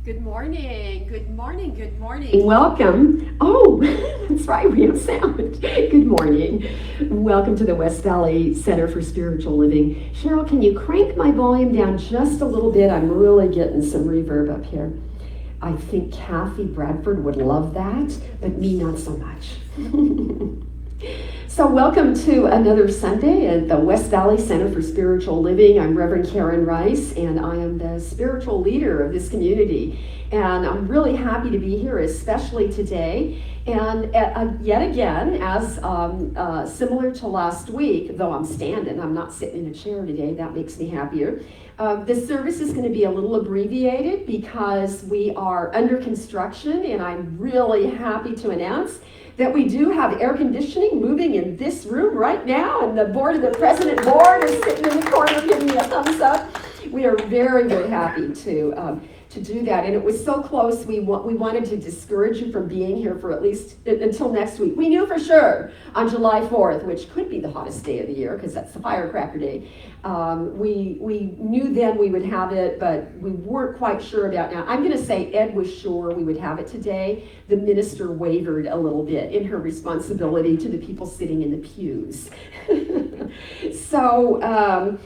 Good morning, good morning, good morning. Welcome. Oh, that's right, we have sound. Good morning. Welcome to the West Valley Center for Spiritual Living. Cheryl, can you crank my volume down just a little bit? I'm really getting some reverb up here. I think Kathy Bradford would love that, but me not so much. So welcome to another Sunday at the West Valley Center for Spiritual Living. I'm Reverend Karen Rice, and I am the spiritual leader of this community. And I'm really happy to be here, especially today. And yet again, as similar to last week, though I'm standing, I'm not sitting in a chair today, that makes me happier. This service is going to be a little abbreviated because we are under construction, and I'm really happy to announce that we do have air conditioning moving in this room right now, and the president board is sitting in the corner giving me a thumbs up. We are very, very happy to do that, and it was so close. We wanted to discourage you from being here for at least until next week. We knew for sure on July 4th, which could be the hottest day of the year because that's the firecracker day. We knew then we would have it, but we weren't quite sure about now. I'm going to say Ed was sure we would have it today. The minister wavered a little bit in her responsibility to the people sitting in the pews. So.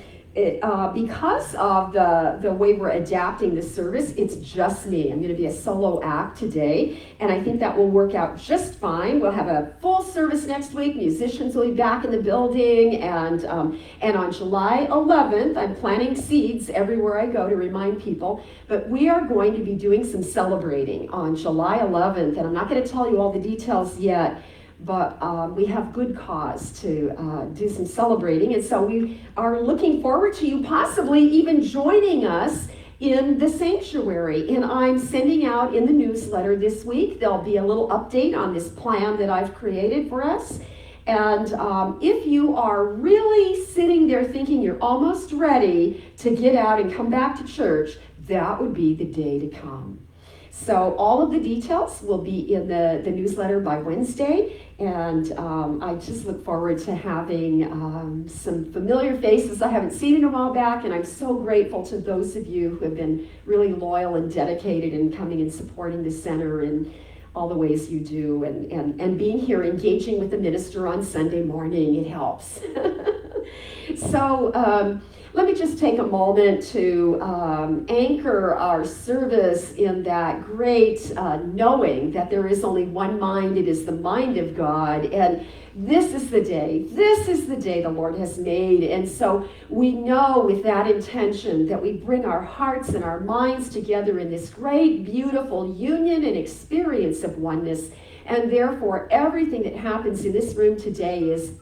Because of the way we're adapting the service, it's just me. I'm going to be a solo act today, and I think that will work out just fine. We'll have a full service next week. Musicians will be back in the building, and on July 11th, I'm planting seeds everywhere I go to remind people, but we are going to be doing some celebrating on July 11th, and I'm not going to tell you all the details yet, but we have good cause to do some celebrating, and so we are looking forward to you possibly even joining us in the sanctuary. And I'm sending out in the newsletter this week, there'll be a little update on this plan that I've created for us. And if you are really sitting there thinking you're almost ready to get out and come back to church, that would be the day to come. So all of the details will be in the newsletter by Wednesday, and I just look forward to having some familiar faces I haven't seen in a while back, and I'm so grateful to those of you who have been really loyal and dedicated in coming and supporting the center in all the ways you do, and being here, engaging with the minister on Sunday morning, it helps. So, let me just take a moment to anchor our service in that great knowing that there is only one mind. It is the mind of God. And this is the day the Lord has made. And so we know with that intention that we bring our hearts and our minds together in this great, beautiful union and experience of oneness. And therefore, everything that happens in this room today is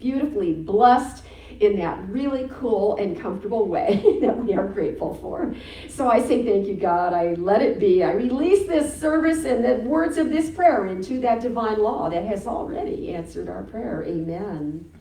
beautifully blessed in that really cool and comfortable way that we are grateful for. So I say thank you, God. I let it be. I release this service and the words of this prayer into that divine law that has already answered our prayer. Amen.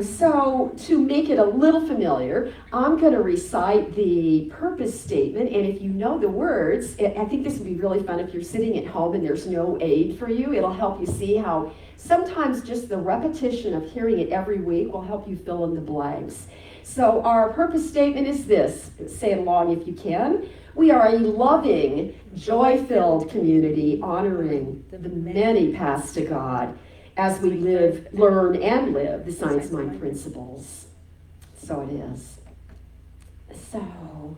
So to make it a little familiar, I'm going to recite the purpose statement, and if you know the words, I think this would be really fun if you're sitting at home and there's no aid for you. It'll help you see how sometimes just the repetition of hearing it every week will help you fill in the blanks. So our purpose statement is this. Say it along if you can. We are a loving, joy-filled community honoring the many paths to God as we live, learn, and live the science mind principles. So it is. So,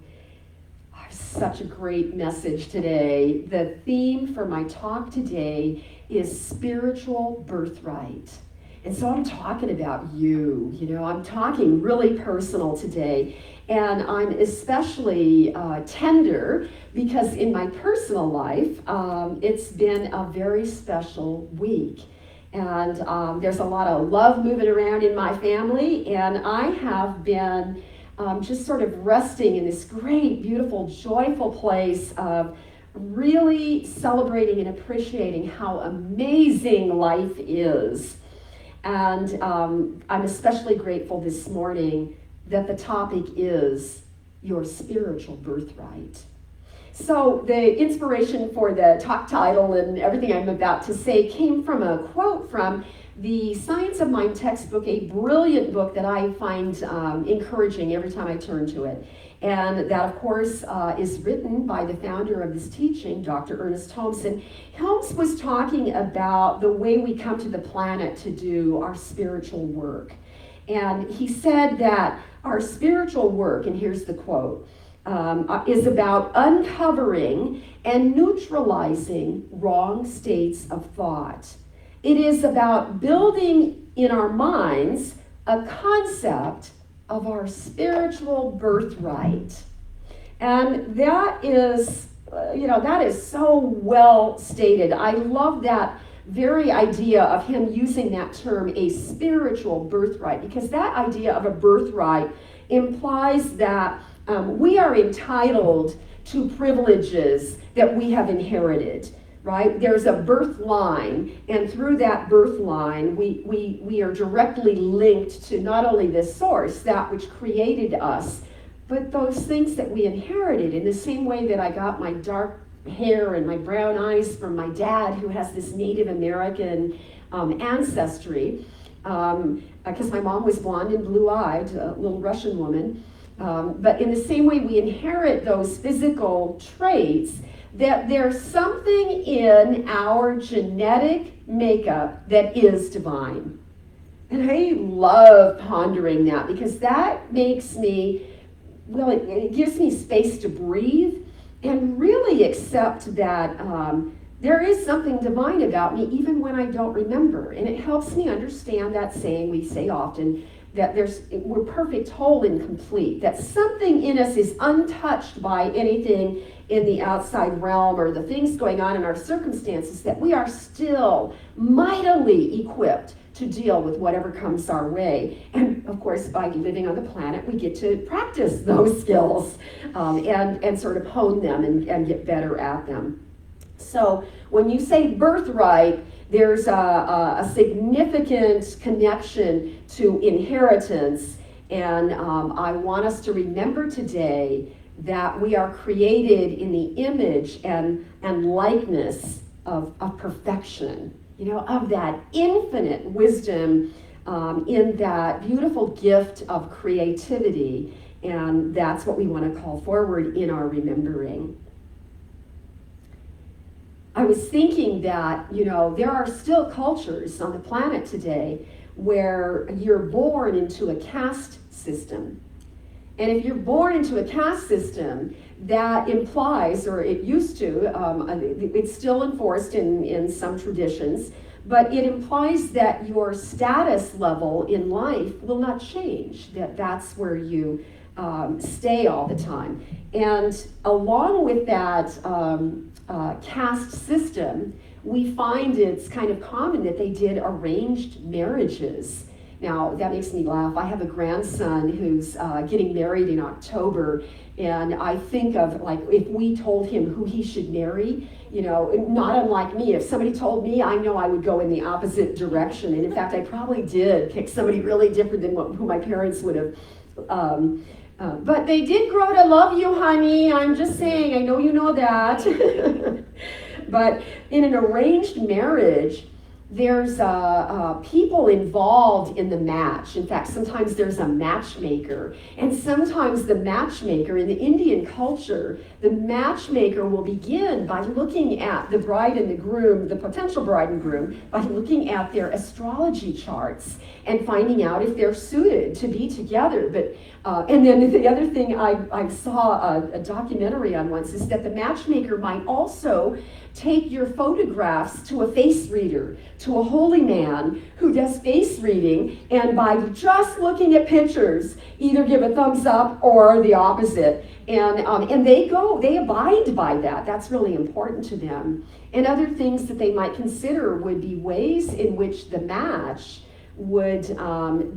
such a great message today. The theme for my talk today is spiritual birthright. And so I'm talking about you. I'm talking really personal today. And I'm especially tender because in my personal life, it's been a very special week. And there's a lot of love moving around in my family, and I have been just sort of resting in this great, beautiful, joyful place of really celebrating and appreciating how amazing life is. And I'm especially grateful this morning that the topic is your spiritual birthright. So the inspiration for the talk title and everything I'm about to say came from a quote from the Science of Mind textbook, a brilliant book that I find encouraging every time I turn to it. And that, of course, is written by the founder of this teaching, Dr. Ernest Holmes. And Holmes was talking about the way we come to the planet to do our spiritual work. And he said that our spiritual work, and here's the quote, is about uncovering and neutralizing wrong states of thought. It is about building in our minds a concept of our spiritual birthright. And that is, that is so well stated. I love that very idea of him using that term, a spiritual birthright, because that idea of a birthright implies that we are entitled to privileges that we have inherited, right? There's a birth line, and through that birth line, we are directly linked to not only the source, that which created us, but those things that we inherited, in the same way that I got my dark hair and my brown eyes from my dad, who has this Native American ancestry, because my mom was blonde and blue-eyed, a little Russian woman. But in the same way we inherit those physical traits, that there's something in our genetic makeup that is divine. And I love pondering that, because that makes me, well, it gives me space to breathe and really accept that there is something divine about me even when I don't remember. And it helps me understand that saying we say often, that we're perfect, whole, and complete, that something in us is untouched by anything in the outside realm or the things going on in our circumstances, that we are still mightily equipped to deal with whatever comes our way. And of course, by living on the planet, we get to practice those skills and sort of hone them and get better at them. So when you say birthright, there's a significant connection to inheritance, and I want us to remember today that we are created in the image and likeness of perfection, of that infinite wisdom, in that beautiful gift of creativity, and that's what we want to call forward in our remembering. I was thinking that, there are still cultures on the planet today where you're born into a caste system. And if you're born into a caste system, that implies, or it used to, it's still enforced in some traditions, but it implies that your status level in life will not change, that's where you stay all the time. And along with that caste system, we find it's kind of common that they did arranged marriages. Now, that makes me laugh. I have a grandson who's getting married in October, and I think of, like, if we told him who he should marry, not unlike me. If somebody told me, I know I would go in the opposite direction. And in fact, I probably did pick somebody really different than who my parents would have. But they did grow to love you, honey. I'm just saying, I know you know that. But in an arranged marriage, there's people involved in the match. In fact, sometimes there's a matchmaker. And sometimes the matchmaker, in the Indian culture, the matchmaker will begin by looking at the bride and the groom, the potential bride and groom, by looking at their astrology charts and finding out if they're suited to be together. But and then the other thing I saw a documentary on once is that the matchmaker might also take your photographs to a face reader, to a holy man who does face reading, and by just looking at pictures, either give a thumbs up or the opposite. And they abide by that. That's really important to them. And other things that they might consider would be ways in which the match would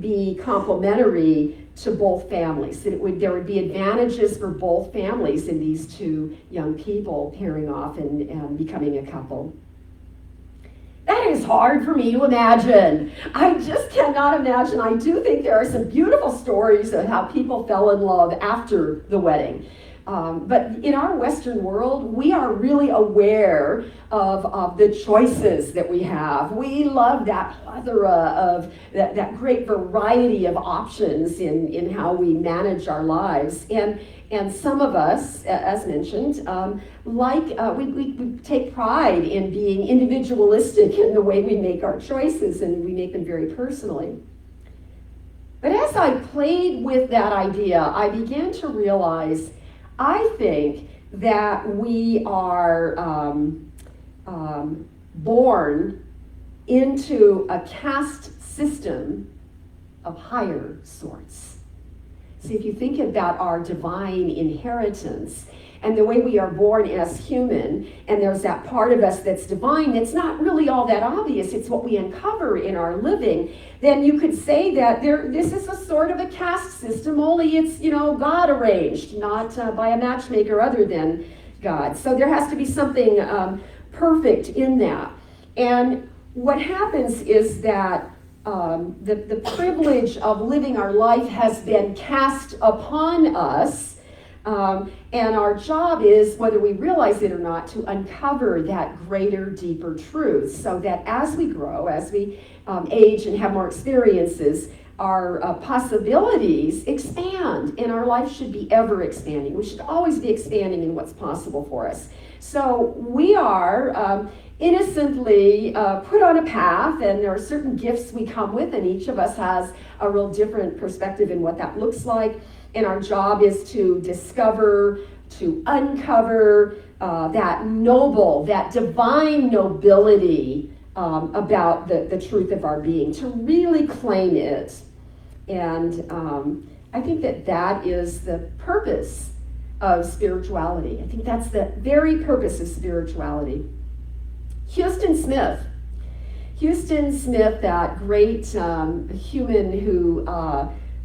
be complementary to both families. That there would be advantages for both families in these two young people pairing off and becoming a couple. That is hard for me to imagine. I just cannot imagine. I do think there are some beautiful stories of how people fell in love after the wedding. But in our Western world, we are really aware of the choices that we have. We love that plethora of that great variety of options in how we manage our lives. And some of us, as mentioned, we take pride in being individualistic in the way we make our choices, and we make them very personally. But as I played with that idea, I began to realize, I think that we are born into a caste system of higher sorts. See, if you think about our divine inheritance and the way we are born as human, and there's that part of us that's divine that's not really all that obvious, it's what we uncover in our living, then you could say that this is a sort of a caste system, only it's, God arranged, not by a matchmaker other than God. So there has to be something perfect in that. And what happens is that the privilege of living our life has been cast upon us, and our job is, whether we realize it or not, to uncover that greater, deeper truth, so that as we grow, as we age and have more experiences, our possibilities expand, and our life should be ever expanding. We should always be expanding in what's possible for us. So we are innocently put on a path, and there are certain gifts we come with, and each of us has a real different perspective in what that looks like. And our job is to discover, to uncover that noble, that divine nobility about the truth of our being, to really claim it. And I think that is the purpose of spirituality. I think that's the very purpose of spirituality. Houston Smith, that great human who,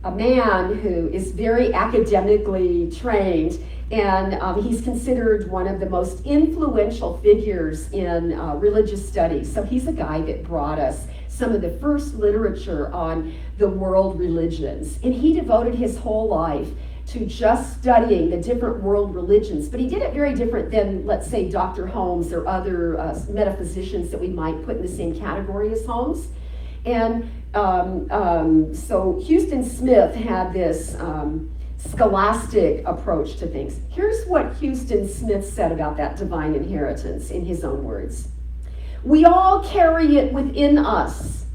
a man who is very academically trained, and he's considered one of the most influential figures in religious studies. So he's a guy that brought us some of the first literature on the world religions, and he devoted his whole life to just studying the different world religions. But he did it very different than, let's say, Dr. Holmes or other metaphysicians that we might put in the same category as Holmes. And so Houston Smith had this scholastic approach to things. Here's what Houston Smith said about that divine inheritance in his own words. We all carry it within us.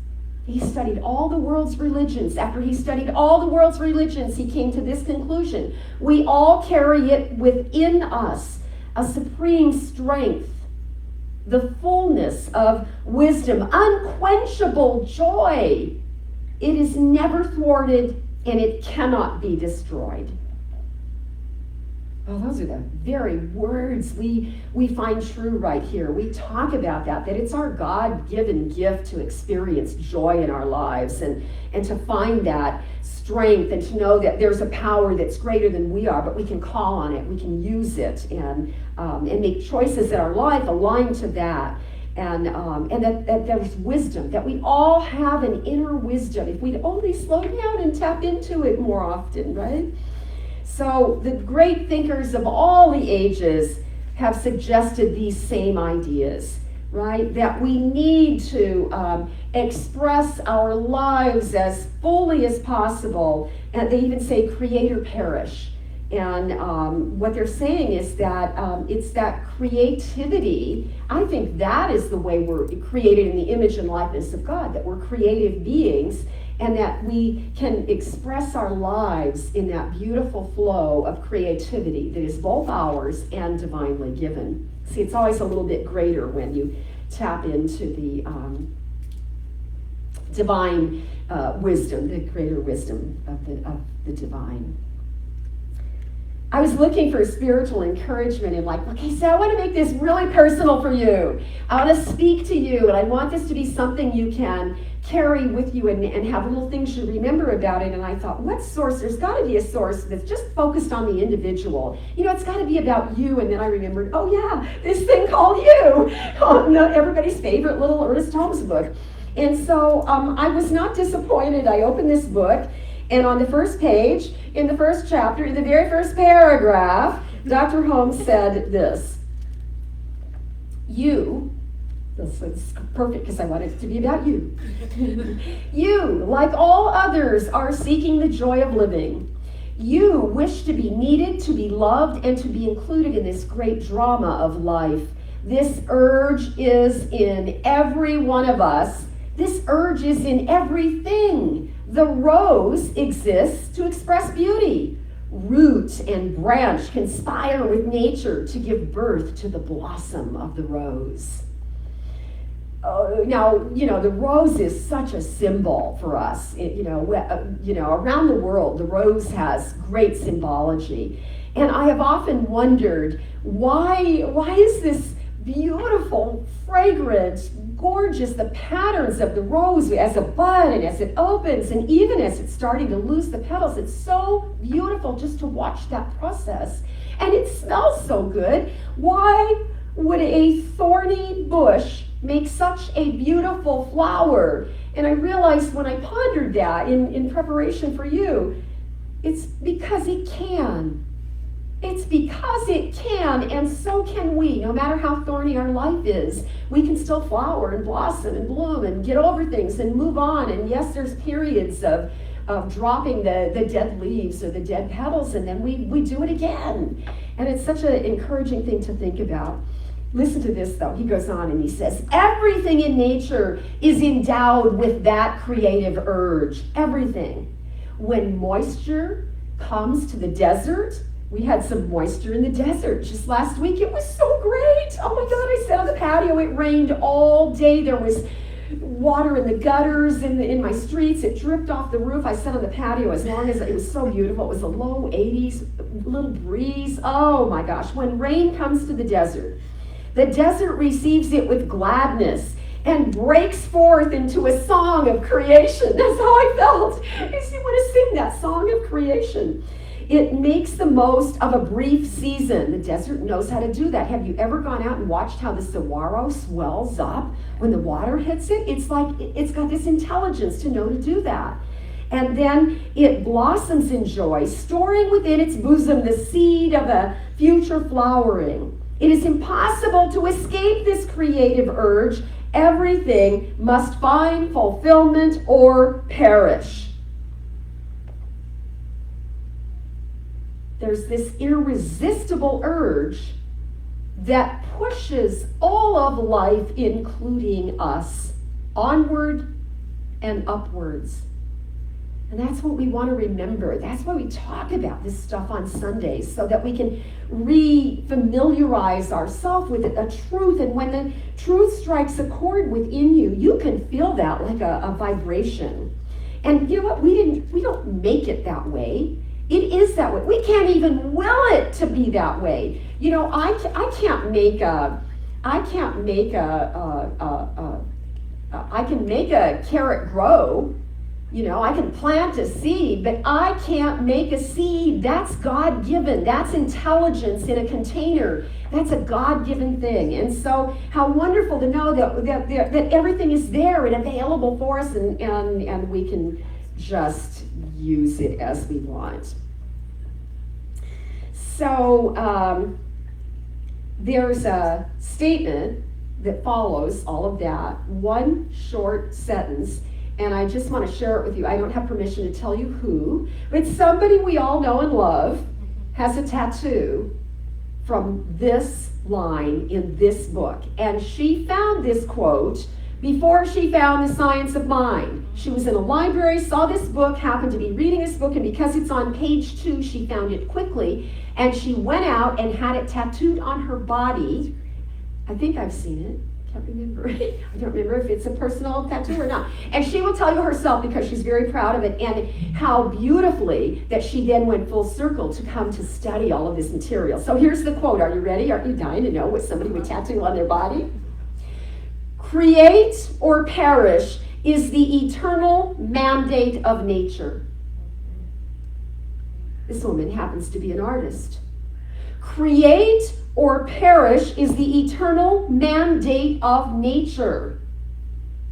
He studied all the world's religions. After he studied all the world's religions, he came to this conclusion. We all carry it within us, a supreme strength, the fullness of wisdom, unquenchable joy. It is never thwarted, and it cannot be destroyed. Oh, those are the very words we find true right here. We talk about that it's our God-given gift to experience joy in our lives, and to find that strength, and to know that there's a power that's greater than we are, but we can call on it, we can use it, and make choices in our life aligned to that. And that there's wisdom, that we all have an inner wisdom if we'd only slow down and tap into it more often, right? So the great thinkers of all the ages have suggested these same ideas, right? That we need to express our lives as fully as possible. And they even say create or perish. And what they're saying is that it's that creativity. I think that is the way we're created in the image and likeness of God, that we're creative beings, and that we can express our lives in that beautiful flow of creativity that is both ours and divinely given. See, it's always a little bit greater when you tap into the divine wisdom, the greater wisdom of the divine. I was looking for spiritual encouragement and okay, so I want to make this really personal for you. I want to speak to you, and I want this to be something you can carry with you and have little things you remember about it. And I thought, what source? There's got to be a source that's just focused on the individual. It's got to be about you. And then I remembered, oh yeah, this thing called You, on everybody's favorite little Ernest Holmes book. And so I was not disappointed. I opened this book, and on the first page, in the first chapter, in the very first paragraph, Dr. Holmes said this, this is perfect because I want it to be about you. You, like all others, are seeking the joy of living. You wish to be needed, to be loved, and to be included in this great drama of life. This urge is in every one of us. This urge is in everything. The rose exists to express beauty. Root and branch conspire with nature to give birth to the blossom of the rose. Now, the rose is such a symbol for us. Around the world, the rose has great symbology. And I have often wondered, why is this beautiful, fragrant, gorgeous, the patterns of the rose as a bud and as it opens and even as it's starting to lose the petals, it's so beautiful just to watch that process. And it smells so good. Why would a thorny bush make such a beautiful flower? And I realized when I pondered that in preparation for you, it's because it can. It's because it can, and so can we. No matter how thorny our life is, we can still flower and blossom and bloom and get over things and move on. And yes, there's periods of dropping the dead leaves or the dead petals, and then we do it again. And it's such an encouraging thing to think about. Listen to this, though. He goes on and he says, everything in nature is endowed with that creative urge. Everything. When moisture comes to the desert, we had some moisture in the desert just last week. It was so great. Oh my God, I sat on the patio. It rained all day. There was water in the gutters, in my streets. It dripped off the roof. I sat on the patio as long as it was so beautiful. It was a low 80s, little breeze. Oh my gosh. When rain comes to the desert receives it with gladness and breaks forth into a song of creation. That's how I felt. You want to sing that song of creation. It makes the most of a brief season. The desert knows how to do that. Have you ever gone out and watched how the saguaro swells up when the water hits it? It's like it's got this intelligence to know to do that. And then it blossoms in joy, storing within its bosom the seed of a future flowering. It is impossible to escape this creative urge. Everything must find fulfillment or perish. There's this irresistible urge that pushes all of life, including us, onward and upwards. And that's what we want to remember. That's why we talk about this stuff on Sundays, so that we can re-familiarize ourselves with a truth. And when the truth strikes a chord within you, you can feel that like a vibration. And you know what? We don't make it that way. It is that way. We can't even will it to be that way. I can make a carrot grow. I can plant a seed, but I can't make a seed. That's God-given. That's intelligence in a container. That's a God-given thing. And so how wonderful to know that everything is there and available for us, and we can just use it as we want. So there's a statement that follows all of that, one short sentence, and I just want to share it with you. I don't have permission to tell you who, but somebody we all know and love has a tattoo from this line in this book. And she found this quote before she found The Science of Mind. She was in a library, saw this book, happened to be reading this book, and because it's on page 2, she found it quickly, and she went out and had it tattooed on her body. I think I've seen it. Can't remember. I don't remember if it's a personal tattoo or not. And she will tell you herself, because she's very proud of it, and how beautifully that she then went full circle to come to study all of this material. So here's the quote. Are you ready? Aren't you dying to know what somebody would tattoo on their body? Create or perish is the eternal mandate of nature. This woman happens to be an artist. Create or perish is the eternal mandate of nature.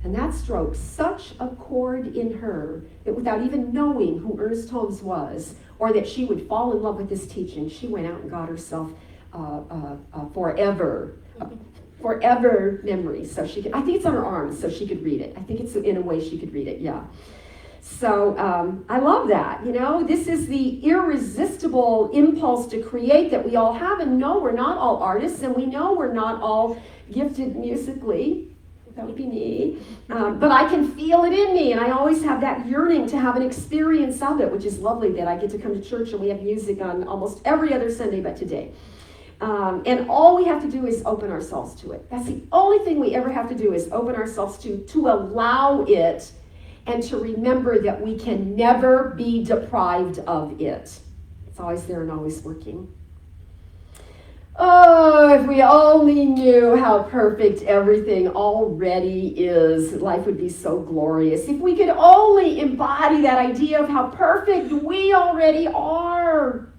And that struck such a chord in her that without even knowing who Ernest Holmes was, or that she would fall in love with his teaching, she went out and got herself forever memories. So she could, I think it's on her arms, so she could read it. I think it's in a way she could read it, yeah. So I love that, you know. This is the irresistible impulse to create that we all have, and no, we're not all artists, and we know we're not all gifted musically. That would be me. But I can feel it in me, and I always have that yearning to have an experience of it, which is lovely that I get to come to church and we have music on almost every other Sunday but today. And all we have to do is open ourselves to it. That's the only thing we ever have to do is open ourselves to allow it, and to remember that we can never be deprived of it. It's always there and always working. Oh, if we only knew how perfect everything already is, life would be so glorious. If we could only embody that idea of how perfect we already are.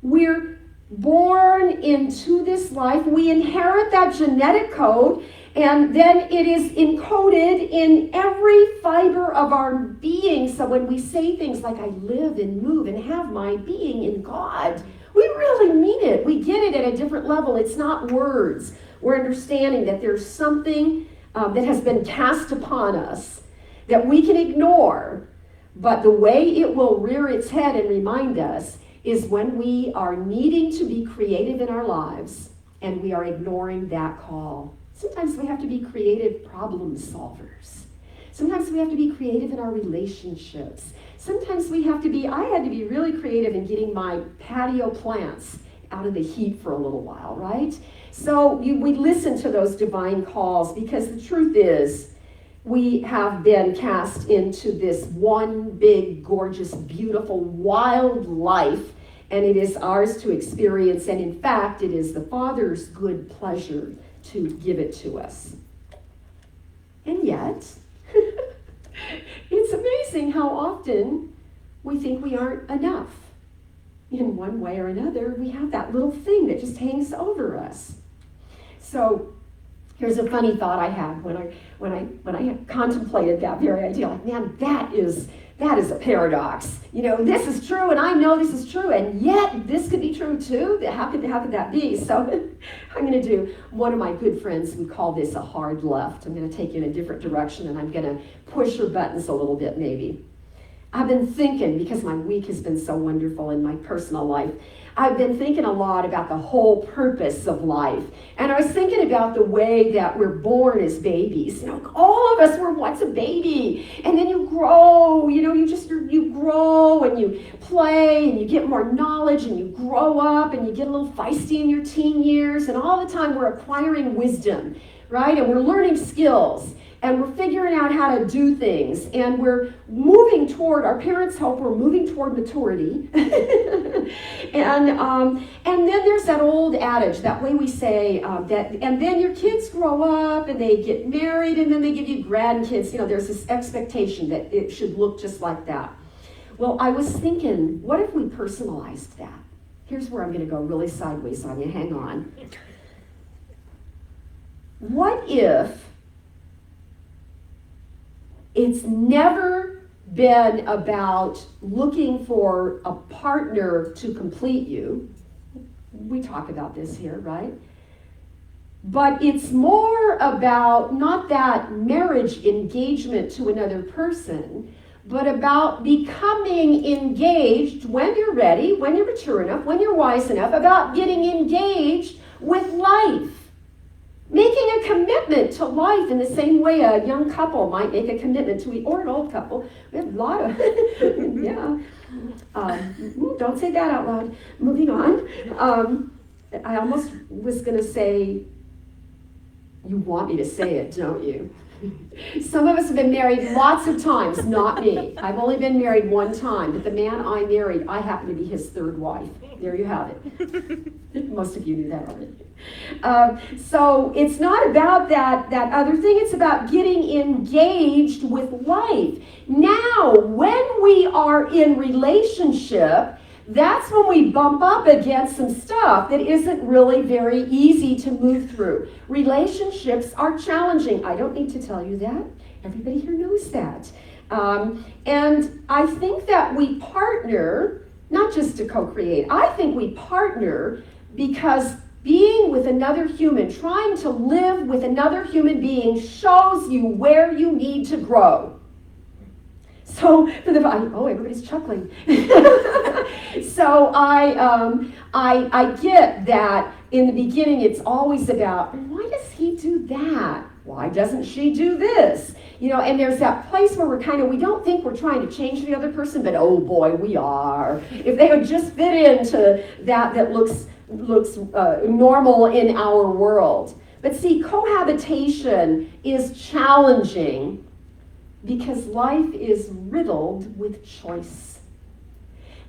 We're born into this life. We inherit that genetic code, and then it is encoded in every fiber of our being. So when we say things like, I live and move and have my being in God, we really mean it. We get it at a different level. It's not words. We're understanding that there's something that has been cast upon us that we can ignore, but the way it will rear its head and remind us is when we are needing to be creative in our lives and we are ignoring that call. Sometimes we have to be creative problem solvers. Sometimes we have to be creative in our relationships. Sometimes we have to be, I had to be really creative in getting my patio plants out of the heat for a little while, right? So we listen to those divine calls, because the truth is we have been cast into this one big, gorgeous, beautiful, wild life, and it is ours to experience, and in fact, it is the Father's good pleasure to give it to us. And yet, it's amazing how often we think we aren't enough. In one way or another, we have that little thing that just hangs over us. So here's a funny thought I had when I contemplated that very idea. Like, man, that is a paradox. You know, this is true, and I know this is true, and yet this could be true too. How could that be? So I'm going to do, one of my good friends would call this a hard left. I'm going to take you in a different direction, and I'm going to push your buttons a little bit maybe. I've been thinking, because my week has been so wonderful in my personal life, I've been thinking a lot about the whole purpose of life. And I was thinking about the way that we're born as babies. You know, all of us were once a baby. And then you grow, you know, you grow and you play and you get more knowledge and you grow up and you get a little feisty in your teen years. And all the time we're acquiring wisdom, right? And we're learning skills. And we're figuring out how to do things, and we're moving toward, our parents hope we're moving toward maturity. and then there's that old adage, that way we say, and then your kids grow up and they get married and then they give you grandkids. You know, there's this expectation that it should look just like that. Well, I was thinking, what if we personalized that? Here's where I'm going to go really sideways on you. Hang on. What if it's never been about looking for a partner to complete you? We talk about this here, right? But it's more about not that marriage engagement to another person, but about becoming engaged when you're ready, when you're mature enough, when you're wise enough, about getting engaged with life. Making a commitment to life in the same way a young couple might make a commitment to, or an old couple. We have a lot of, yeah. Don't say that out loud. Moving on. I almost was going to say, you want me to say it, don't you? Some of us have been married lots of times, not me. I've only been married one time, but the man I married, I happen to be his third wife. There you have it. Most of you knew that already. So it's not about that other thing. It's about getting engaged with life. Now, when we are in relationship, that's when we bump up against some stuff that isn't really very easy to move through. Relationships are challenging. I don't need to tell you that. Everybody here knows that. And I think that we partner, not just to co-create, I think we partner because being with another human, trying to live with another human being shows you where you need to grow. So, everybody's chuckling. So I get that in the beginning it's always about, why does he do that? Why doesn't she do this? And there's that place where we don't think we're trying to change the other person, but oh boy, we are. If they would just fit into that looks normal in our world. But see, cohabitation is challenging because life is riddled with choice.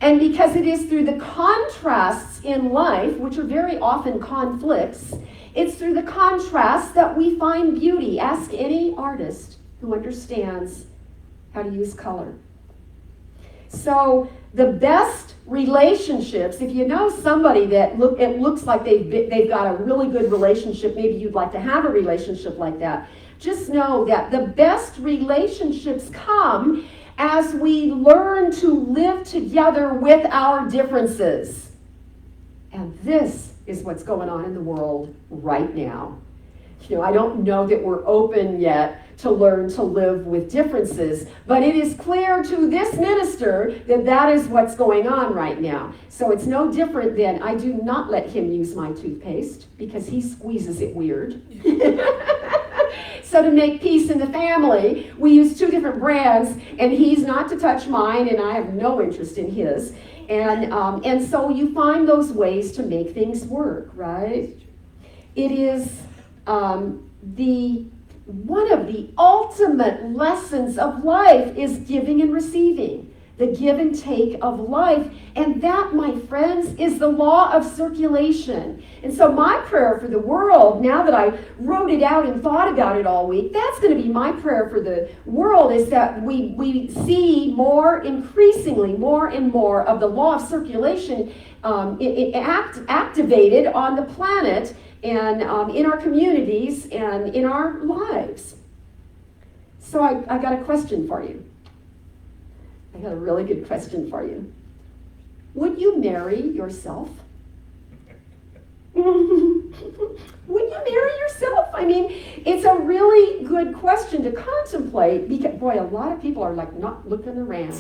And because it is through the contrasts in life, which are very often conflicts, it's through the contrasts that we find beauty. Ask any artist who understands how to use color. So the best relationships, if you know somebody that it looks like they've got a really good relationship, maybe you'd like to have a relationship like that, just know that the best relationships come as we learn to live together with our differences. And this is what's going on in the world right now. I don't know that we're open yet to learn to live with differences, but it is clear to this minister that is what's going on right now. So it's no different than I do not let him use my toothpaste because he squeezes it weird. So to make peace in the family, we use two different brands, and he's not to touch mine, and I have no interest in his. And so you find those ways to make things work, right? It is one of the ultimate lessons of life is giving and receiving, the give and take of life. And that, my friends, is the law of circulation. And so my prayer for the world, now that I wrote it out and thought about it all week, that's going to be my prayer for the world, is that we see increasingly more and more of the law of circulation activated on the planet and in our communities and in our lives. So I got a question for you. I got a really good question for you. Would you marry yourself? Would you marry yourself? I mean, it's a really good question to contemplate because, boy, a lot of people are like not looking around.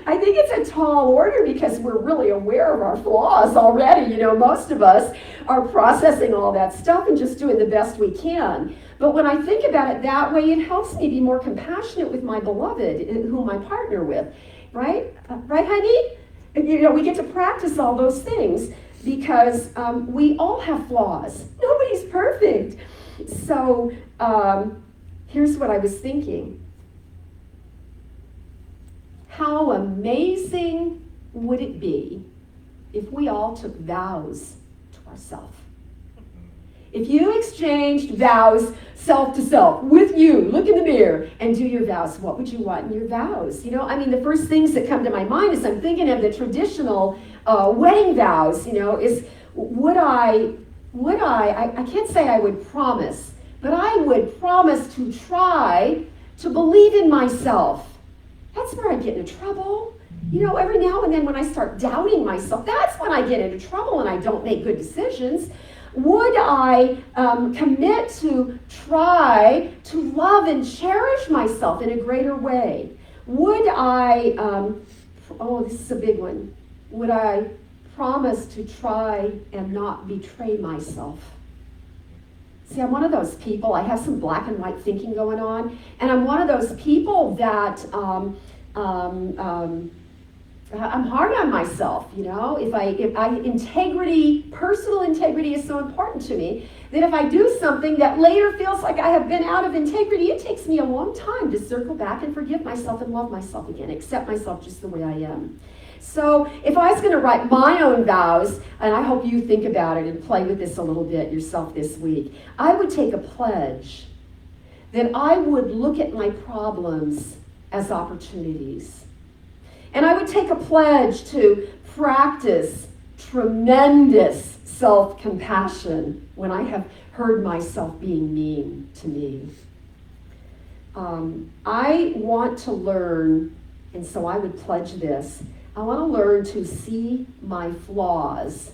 I think it's a tall order because we're really aware of our flaws already. Most of us are processing all that stuff and just doing the best we can. But when I think about it that way, it helps me be more compassionate with my beloved, whom I partner with, right? Right, honey? We get to practice all those things because we all have flaws. Nobody's perfect. So here's what I was thinking. How amazing would it be if we all took vows to ourselves? If you exchanged vows self to self with you, look in the mirror and do your vows. What would you want in your vows? The first things that come to my mind is I'm thinking of the traditional wedding vows, is I can't say I would promise, but I would promise to try to believe in myself. That's where I get into trouble. Every now and then when I start doubting myself, that's when I get into trouble and I don't make good decisions. Would I commit to try to love and cherish myself in a greater way? Would I, this is a big one. Would I promise to try and not betray myself? See, I'm one of those people, I have some black and white thinking going on, and I'm one of those people that I'm hard on myself, personal integrity is so important to me that if I do something that later feels like I have been out of integrity, it takes me a long time to circle back and forgive myself and love myself again, accept myself just the way I am. So if I was going to write my own vows, and I hope you think about it and play with this a little bit yourself this week, I would take a pledge that I would look at my problems as opportunities. And I would take a pledge to practice tremendous self-compassion when I have heard myself being mean to me. I want to learn, and so I would pledge this, I want to learn to see my flaws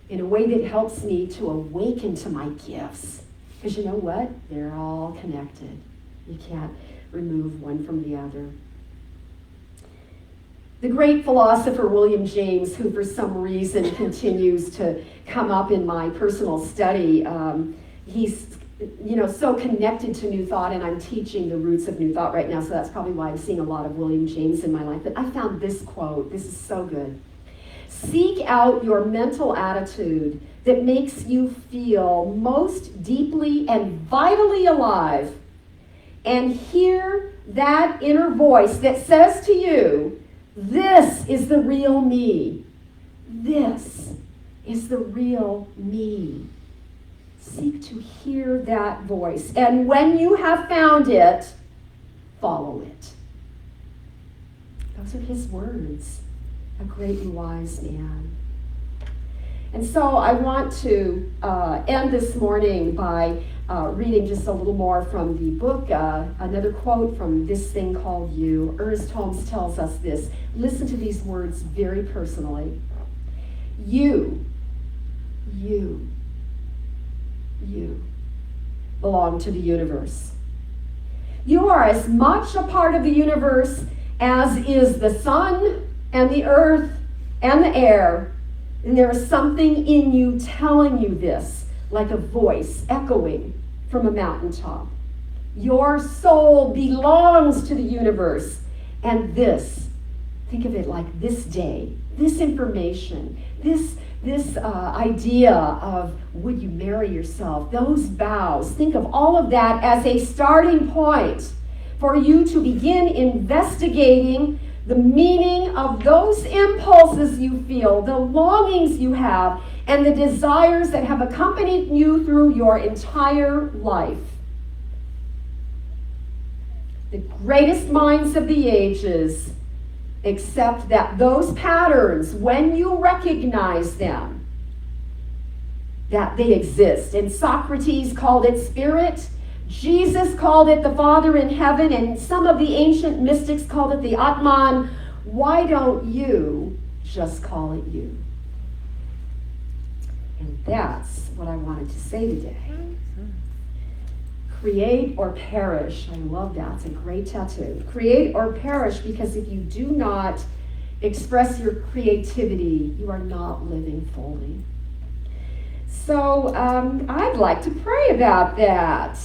in a way that helps me to awaken to my gifts. Because you know what? They're all connected. You can't remove one from the other. The great philosopher William James, who for some reason continues to come up in my personal study, he's so connected to New Thought, and I'm teaching the roots of New Thought right now, so that's probably why I'm seeing a lot of William James in my life. But I found this quote. This is so good. Seek out your mental attitude that makes you feel most deeply and vitally alive, and hear that inner voice that says to you, this is the real me. This is the real me. Seek to hear that voice. And when you have found it, follow it. Those are his words. A great and wise man. And so I want to end this morning by reading just a little more from the book, another quote from This Thing Called You. Ernest Holmes tells us this. Listen to these words very personally. You belong to the universe. You are as much a part of the universe as is the sun and the earth and the air. And there is something in you telling you this, like a voice echoing from a mountaintop. Your soul belongs to the universe. And this, think of it like this day, this information, this idea of would you marry yourself, those vows, think of all of that as a starting point for you to begin investigating the meaning of those impulses you feel, the longings you have, and the desires that have accompanied you through your entire life. The greatest minds of the ages accept that those patterns, when you recognize them, that they exist. And Socrates called it spirit. Jesus called it the Father in heaven, and some of the ancient mystics called it the Atman. Why don't you just call it you? And that's what I wanted to say today. Create or perish. I love that. It's a great tattoo. Create or perish, because if you do not express your creativity, you are not living fully. So I'd like to pray about that.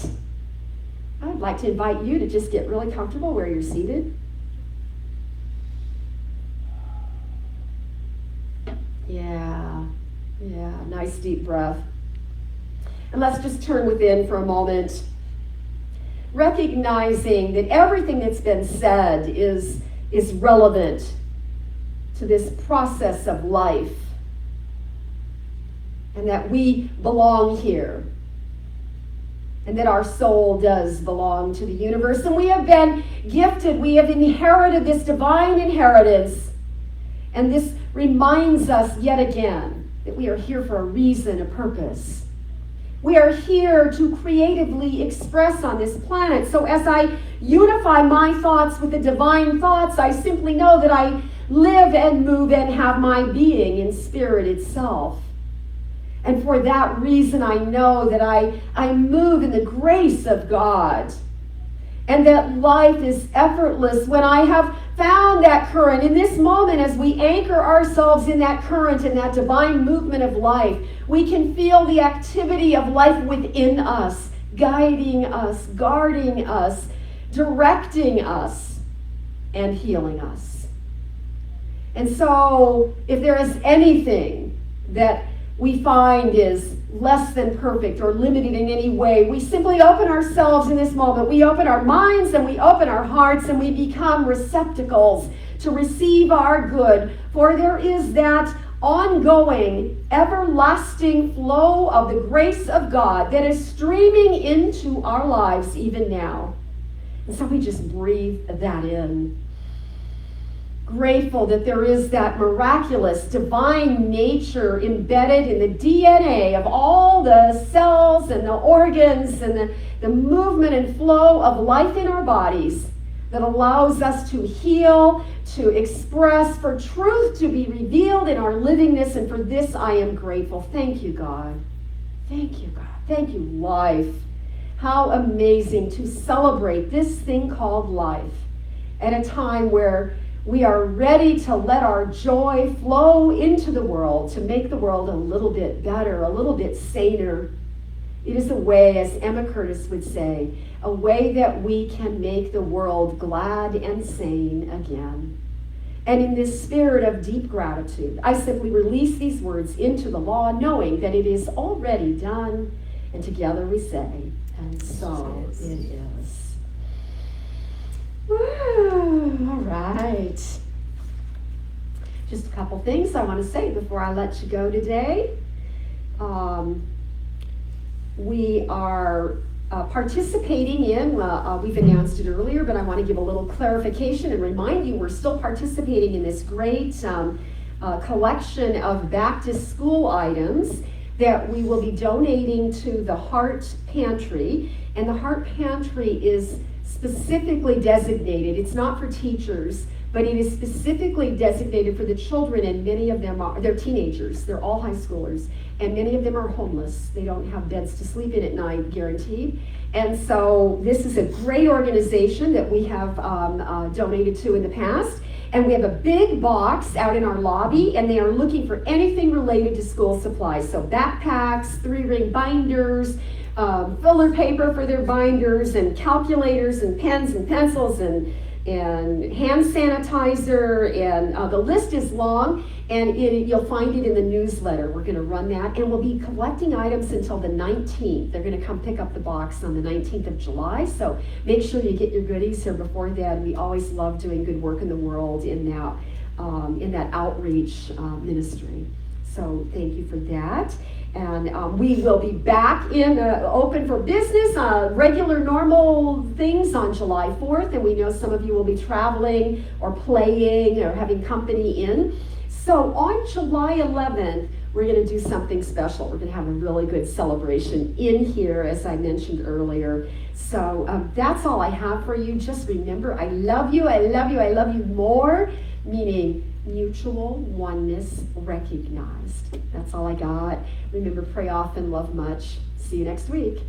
I'd like to invite you to just get really comfortable where you're seated. Yeah, nice deep breath. And let's just turn within for a moment, recognizing that everything that's been said is relevant to this process of life, and that we belong here, and that our soul does belong to the universe, and we have been gifted, we have inherited this divine inheritance, and this reminds us yet again that we are here for a reason, a purpose. We are here to creatively express on this planet. So as I unify my thoughts with the divine thoughts, I simply know that I live and move and have my being in spirit itself. And for that reason, I know that I move in the grace of God, and that life is effortless when I have found that current. In this moment, as we anchor ourselves in that current, in that divine movement of life, we can feel the activity of life within us, guiding us, guarding us, directing us, and healing us. And so, if there is anything that we find is less than perfect or limited in any way, we simply open ourselves in this moment. We open our minds and we open our hearts, and we become receptacles to receive our good. For there is that ongoing, everlasting flow of the grace of God that is streaming into our lives even now. And so we just breathe that in. grateful that there is that miraculous divine nature embedded in the DNA of all the cells and the organs and the movement and flow of life in our bodies that allows us to heal, to express, for truth to be revealed in our livingness. And for this I am grateful. Thank you, God. Thank you, God. Thank you, life. How amazing to celebrate this thing called life at a time where we are ready to let our joy flow into the world, to make the world a little bit better, a little bit saner. It is a way, as Emma Curtis would say, a way that we can make the world glad and sane again. And in this spirit of deep gratitude, I simply release these words into the law, knowing that it is already done. And together we say, and so it is. Woo, all right. Just a couple things I want to say before I let you go today. We are participating in, we've announced it earlier, but I want to give a little clarification and remind you we're still participating in this great collection of back to school items that we will be donating to the Heart Pantry. And the Heart Pantry is specifically designated, it's not for teachers, but it is specifically designated for the children, and many of them they're teenagers, they're all high schoolers, and many of them are homeless. They don't have beds to sleep in at night, guaranteed. And so this is a great organization that we have donated to in the past. And we have a big box out in our lobby, and they are looking for anything related to school supplies. So backpacks, 3-ring binders, filler paper for their binders, and calculators, and pens and pencils, and hand sanitizer, and the list is long, and you'll find it in the newsletter. We're going to run that, and we'll be collecting items until the 19th. They're going to come pick up the box on the 19th of July, so make sure you get your goodies here before then. We always love doing good work in the world in that outreach ministry. So thank you for that. And we will be back in open for business, regular normal things on July 4th. And we know some of you will be traveling or playing or having company in. So on July 11th, we're going to do something special. We're going to have a really good celebration in here, as I mentioned earlier. So that's all I have for you. Just remember, I love you, I love you, I love you more, meaning mutual oneness recognized. That's all I got. Remember, pray often, love much. See you next week.